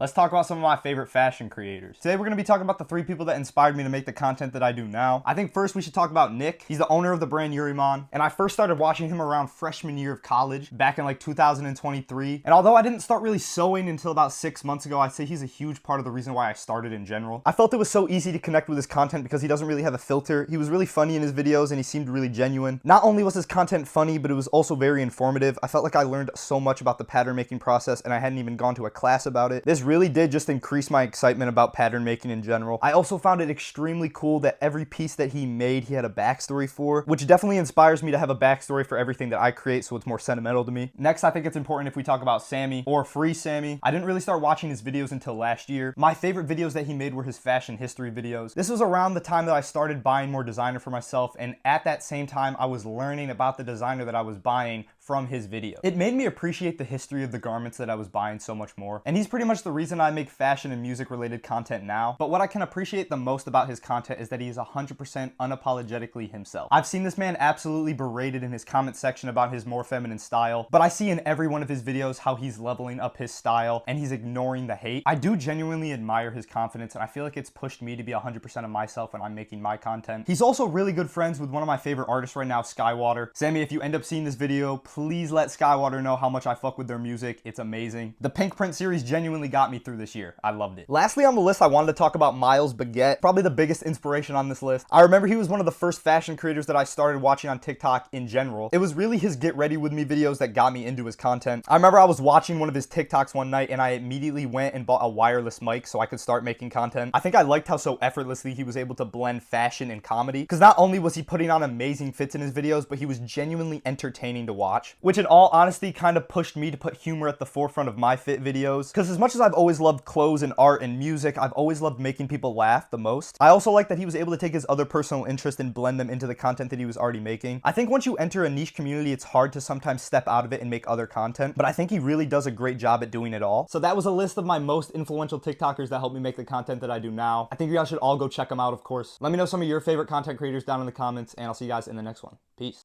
Let's talk about some of my favorite fashion creators. Today we're going to be talking about the 3 people that inspired me to make the content that I do now. I think first we should talk about Nick. He's the owner of the brand Yuriman, and I first started watching him around freshman year of college, back in like 2023. And although I didn't start really sewing until about 6 months ago, I'd say he's a huge part of the reason why I started in general. I felt it was so easy to connect with his content because he doesn't really have a filter. He was really funny in his videos and he seemed really genuine. Not only was his content funny, but it was also very informative. I felt like I learned so much about the pattern making process and I hadn't even gone to a class about it. This really did just increase my excitement about pattern making in general. I also found it extremely cool that every piece that he made, he had a backstory for, which definitely inspires me to have a backstory for everything that I create, so it's more sentimental to me. Next, I think it's important if we talk about Sammy, or Free Sammy. I didn't really start watching his videos until last year. My favorite videos that he made were his fashion history videos. This was around the time that I started buying more designer for myself, and at that same time, I was learning about the designer that I was buying from his video. It made me appreciate the history of the garments that I was buying so much more, and he's pretty much the reason I make fashion and music related content now. But what I can appreciate the most about his content is that he is 100% unapologetically himself. I've seen this man absolutely berated in his comment section about his more feminine style, but I see in every one of his videos how he's leveling up his style and he's ignoring the hate. I do genuinely admire his confidence, and I feel like it's pushed me to be 100% of myself when I'm making my content. He's also really good friends with one of my favorite artists right now, Skywater. Sammy, if you end up seeing this video, please let Skywater know how much I fuck with their music. It's amazing. The Pink Print series genuinely got me through this year. I loved it. Lastly on the list, I wanted to talk about Miles Baguette, probably the biggest inspiration on this list. I remember he was one of the first fashion creators that I started watching on TikTok in general. It was really his Get Ready With Me videos that got me into his content. I remember I was watching one of his TikToks one night and I immediately went and bought a wireless mic so I could start making content. I think I liked how so effortlessly he was able to blend fashion and comedy, because not only was he putting on amazing fits in his videos, but he was genuinely entertaining to watch, which in all honesty kind of pushed me to put humor at the forefront of my fit videos, because as much as I've always loved clothes and art and music, I've always loved making people laugh the most. I also like that he was able to take his other personal interests and blend them into the content that he was already making. I think once you enter a niche community, it's hard to sometimes step out of it and make other content, but I think he really does a great job at doing it all. So that was a list of my most influential TikTokers that helped me make the content that I do now. I think you guys should all go check them out, of course. Let me know some of your favorite content creators down in the comments, and I'll see you guys in the next one. Peace.